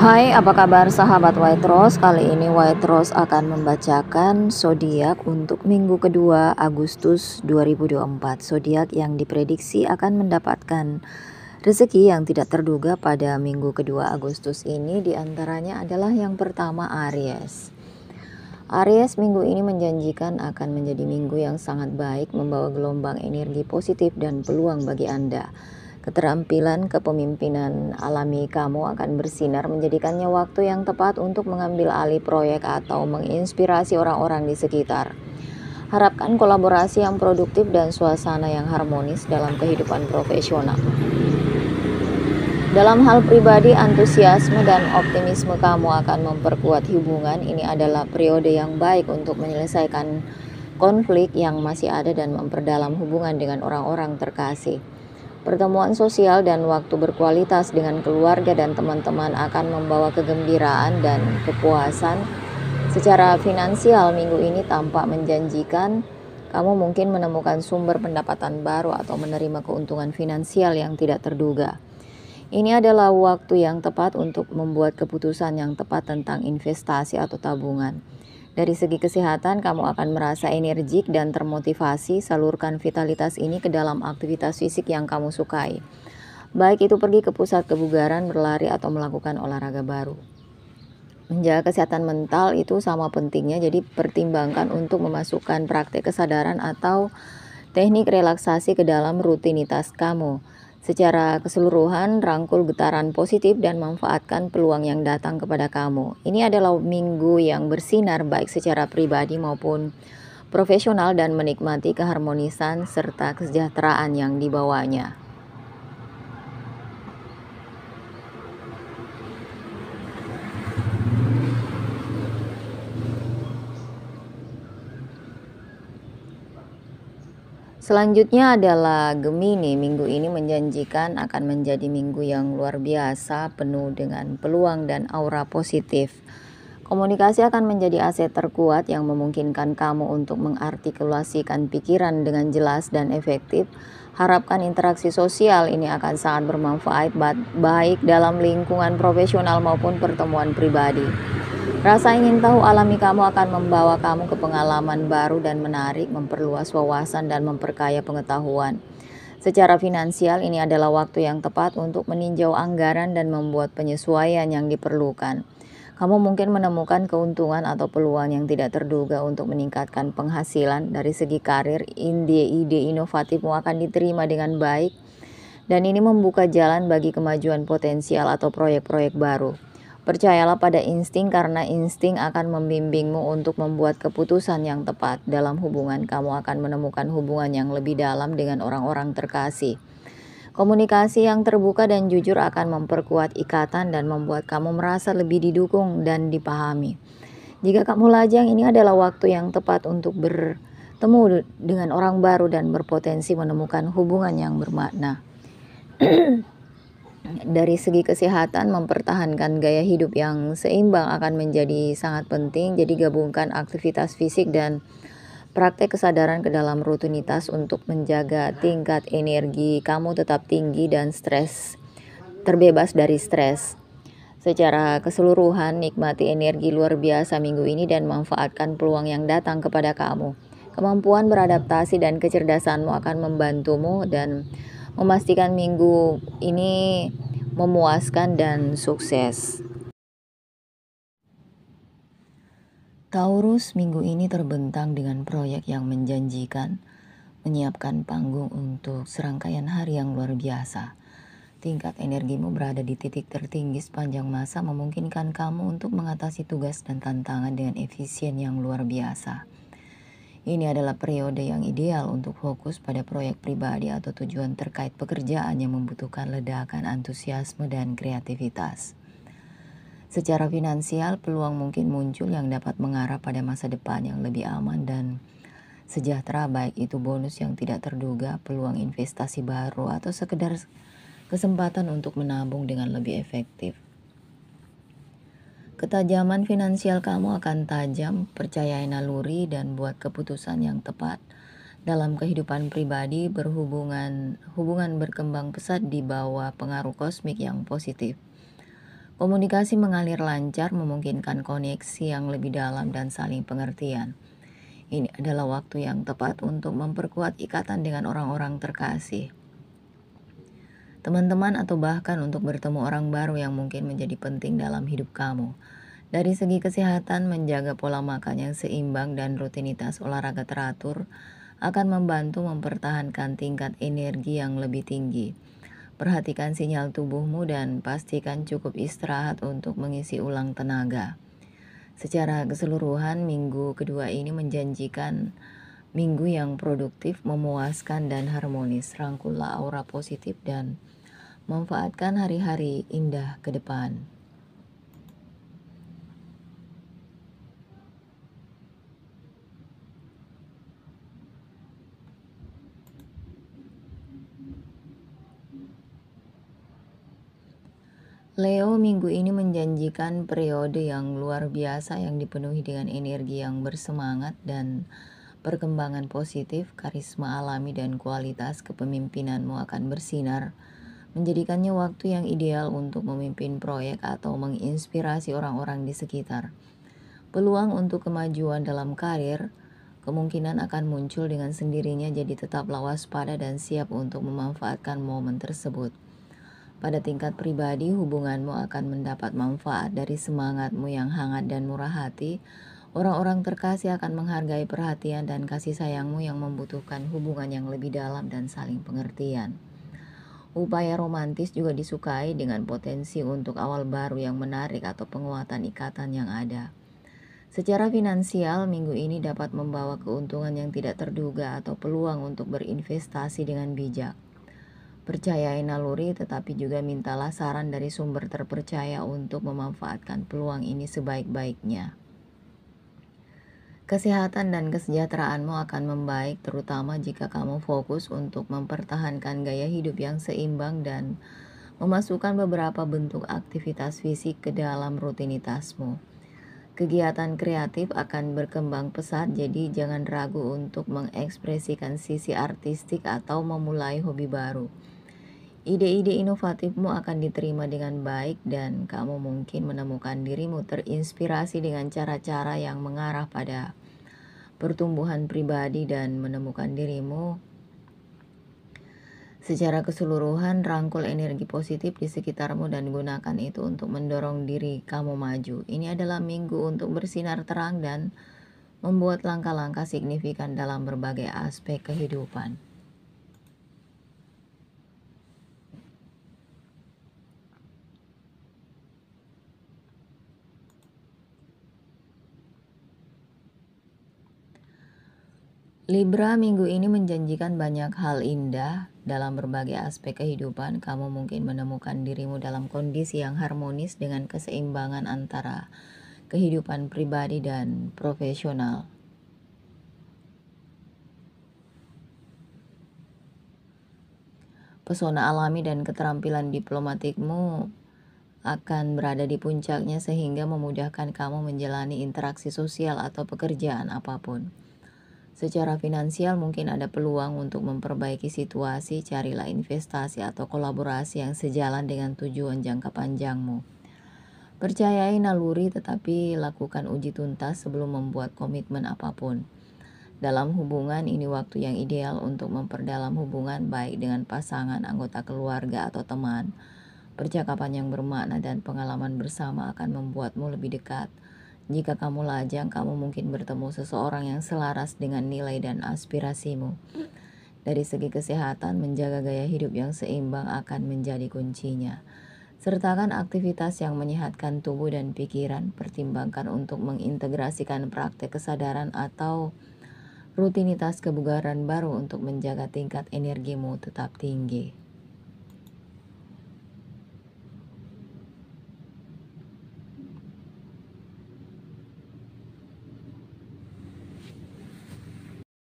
Hai, apa kabar sahabat White Rose? Kali ini White Rose akan membacakan zodiak untuk minggu kedua Agustus 2024. Zodiak yang diprediksi akan mendapatkan rezeki yang tidak terduga pada minggu kedua Agustus ini diantaranya adalah yang pertama Aries. Aries minggu ini menjanjikan akan menjadi minggu yang sangat baik, membawa gelombang energi positif dan peluang bagi Anda. Keterampilan kepemimpinan alami kamu akan bersinar, menjadikannya waktu yang tepat untuk mengambil alih proyek atau menginspirasi orang-orang di sekitar. Harapkan kolaborasi yang produktif dan suasana yang harmonis dalam kehidupan profesional. Dalam hal pribadi, antusiasme dan optimisme kamu akan memperkuat hubungan. Ini adalah periode yang baik untuk menyelesaikan konflik yang masih ada dan memperdalam hubungan dengan orang-orang terkasih. Pertemuan sosial dan waktu berkualitas dengan keluarga dan teman-teman akan membawa kegembiraan dan kepuasan. Secara finansial, minggu ini tampak menjanjikan. Kamu mungkin menemukan sumber pendapatan baru atau menerima keuntungan finansial yang tidak terduga. Ini adalah waktu yang tepat untuk membuat keputusan yang tepat tentang investasi atau tabungan. Dari segi kesehatan, kamu akan merasa energik dan termotivasi. Salurkan vitalitas ini ke dalam aktivitas fisik yang kamu sukai. Baik itu pergi ke pusat kebugaran, berlari, atau melakukan olahraga baru. Menjaga kesehatan mental itu sama pentingnya, jadi pertimbangkan untuk memasukkan praktek kesadaran atau teknik relaksasi ke dalam rutinitas kamu. Secara keseluruhan, rangkul getaran positif dan manfaatkan peluang yang datang kepada kamu. Ini adalah minggu yang bersinar baik secara pribadi maupun profesional dan menikmati keharmonisan serta kesejahteraan yang dibawanya. Selanjutnya adalah Gemini. Minggu ini menjanjikan akan menjadi minggu yang luar biasa, penuh dengan peluang dan aura positif. Komunikasi akan menjadi aset terkuat yang memungkinkan kamu untuk mengartikulasikan pikiran dengan jelas dan efektif. Harapkan interaksi sosial ini akan sangat bermanfaat baik dalam lingkungan profesional maupun pertemuan pribadi. Rasa ingin tahu alami kamu akan membawa kamu ke pengalaman baru dan menarik, memperluas wawasan dan memperkaya pengetahuan. Secara finansial, ini adalah waktu yang tepat untuk meninjau anggaran dan membuat penyesuaian yang diperlukan. Kamu mungkin menemukan keuntungan atau peluang yang tidak terduga untuk meningkatkan penghasilan. Dari segi karir, ide-ide inovatifmu akan diterima dengan baik, dan ini membuka jalan bagi kemajuan potensial atau proyek-proyek baru. Percayalah pada insting, karena insting akan membimbingmu untuk membuat keputusan yang tepat. Dalam hubungan, kamu akan menemukan hubungan yang lebih dalam dengan orang-orang terkasih. Komunikasi yang terbuka dan jujur akan memperkuat ikatan dan membuat kamu merasa lebih didukung dan dipahami. Jika kamu lajang, ini adalah waktu yang tepat untuk bertemu dengan orang baru dan berpotensi menemukan hubungan yang bermakna. Dari segi kesehatan, mempertahankan gaya hidup yang seimbang akan menjadi sangat penting. Jadi gabungkan aktivitas fisik dan praktek kesadaran ke dalam rutinitas untuk menjaga tingkat energi kamu tetap tinggi dan terbebas dari stres. Secara keseluruhan, nikmati energi luar biasa minggu ini dan manfaatkan peluang yang datang kepada kamu. Kemampuan beradaptasi dan kecerdasanmu akan membantumu dan memastikan minggu ini memuaskan dan sukses. Taurus minggu ini terbentang dengan proyek yang menjanjikan, menyiapkan panggung untuk serangkaian hari yang luar biasa. Tingkat energimu berada di titik tertinggi sepanjang masa, memungkinkan kamu untuk mengatasi tugas dan tantangan dengan efisien yang luar biasa. Ini adalah periode yang ideal untuk fokus pada proyek pribadi atau tujuan terkait pekerjaan yang membutuhkan ledakan antusiasme dan kreativitas. Secara finansial, peluang mungkin muncul yang dapat mengarah pada masa depan yang lebih aman dan sejahtera, baik itu bonus yang tidak terduga, peluang investasi baru, atau sekedar kesempatan untuk menabung dengan lebih efektif. Ketajaman finansial kamu akan tajam, percayai naluri dan buat keputusan yang tepat. Dalam kehidupan pribadi, hubungan berkembang pesat di bawah pengaruh kosmik yang positif. Komunikasi mengalir lancar memungkinkan koneksi yang lebih dalam dan saling pengertian. Ini adalah waktu yang tepat untuk memperkuat ikatan dengan orang-orang terkasih, teman-teman, atau bahkan untuk bertemu orang baru yang mungkin menjadi penting dalam hidup kamu. Dari segi kesehatan, menjaga pola makan yang seimbang dan rutinitas olahraga teratur akan membantu mempertahankan tingkat energi yang lebih tinggi. Perhatikan sinyal tubuhmu dan pastikan cukup istirahat untuk mengisi ulang tenaga. Secara keseluruhan, minggu kedua ini menjanjikan minggu yang produktif, memuaskan, dan harmonis. Rangkullah aura positif dan manfaatkan hari-hari indah ke depan. Leo, minggu ini menjanjikan periode yang luar biasa yang dipenuhi dengan energi yang bersemangat dan perkembangan positif. Karisma alami dan kualitas kepemimpinanmu akan bersinar, menjadikannya waktu yang ideal untuk memimpin proyek atau menginspirasi orang-orang di sekitar. Peluang untuk kemajuan dalam karir kemungkinan akan muncul dengan sendirinya, jadi tetaplah waspada dan siap untuk memanfaatkan momen tersebut. Pada tingkat pribadi, hubunganmu akan mendapat manfaat dari semangatmu yang hangat dan murah hati. Orang-orang terkasih akan menghargai perhatian dan kasih sayangmu yang membutuhkan hubungan yang lebih dalam dan saling pengertian. Upaya romantis juga disukai dengan potensi untuk awal baru yang menarik atau penguatan ikatan yang ada. Secara finansial, minggu ini dapat membawa keuntungan yang tidak terduga atau peluang untuk berinvestasi dengan bijak. Percayai naluri, tetapi juga mintalah saran dari sumber terpercaya untuk memanfaatkan peluang ini sebaik-baiknya. Kesehatan dan kesejahteraanmu akan membaik, terutama jika kamu fokus untuk mempertahankan gaya hidup yang seimbang dan memasukkan beberapa bentuk aktivitas fisik ke dalam rutinitasmu. Kegiatan kreatif akan berkembang pesat, jadi jangan ragu untuk mengekspresikan sisi artistik atau memulai hobi baru. Ide-ide inovatifmu akan diterima dengan baik dan kamu mungkin menemukan dirimu terinspirasi dengan cara-cara yang mengarah pada pertumbuhan pribadi dan menemukan dirimu. Secara keseluruhan, rangkul energi positif di sekitarmu dan gunakan itu untuk mendorong diri kamu maju. Ini adalah minggu untuk bersinar terang dan membuat langkah-langkah signifikan dalam berbagai aspek kehidupan. Libra, minggu ini menjanjikan banyak hal indah dalam berbagai aspek kehidupan. Kamu mungkin menemukan dirimu dalam kondisi yang harmonis dengan keseimbangan antara kehidupan pribadi dan profesional. Pesona alami dan keterampilan diplomatikmu akan berada di puncaknya sehingga memudahkan kamu menjalani interaksi sosial atau pekerjaan apapun. Secara finansial mungkin ada peluang untuk memperbaiki situasi, carilah investasi atau kolaborasi yang sejalan dengan tujuan jangka panjangmu. Percayai naluri, tetapi lakukan uji tuntas sebelum membuat komitmen apapun. Dalam hubungan, ini waktu yang ideal untuk memperdalam hubungan baik dengan pasangan, anggota keluarga, atau teman. Percakapan yang bermakna dan pengalaman bersama akan membuatmu lebih dekat. Jika kamu lajang, kamu mungkin bertemu seseorang yang selaras dengan nilai dan aspirasimu. Dari segi kesehatan, menjaga gaya hidup yang seimbang akan menjadi kuncinya. Sertakan aktivitas yang menyehatkan tubuh dan pikiran. Pertimbangkan untuk mengintegrasikan praktek kesadaran atau rutinitas kebugaran baru untuk menjaga tingkat energimu tetap tinggi.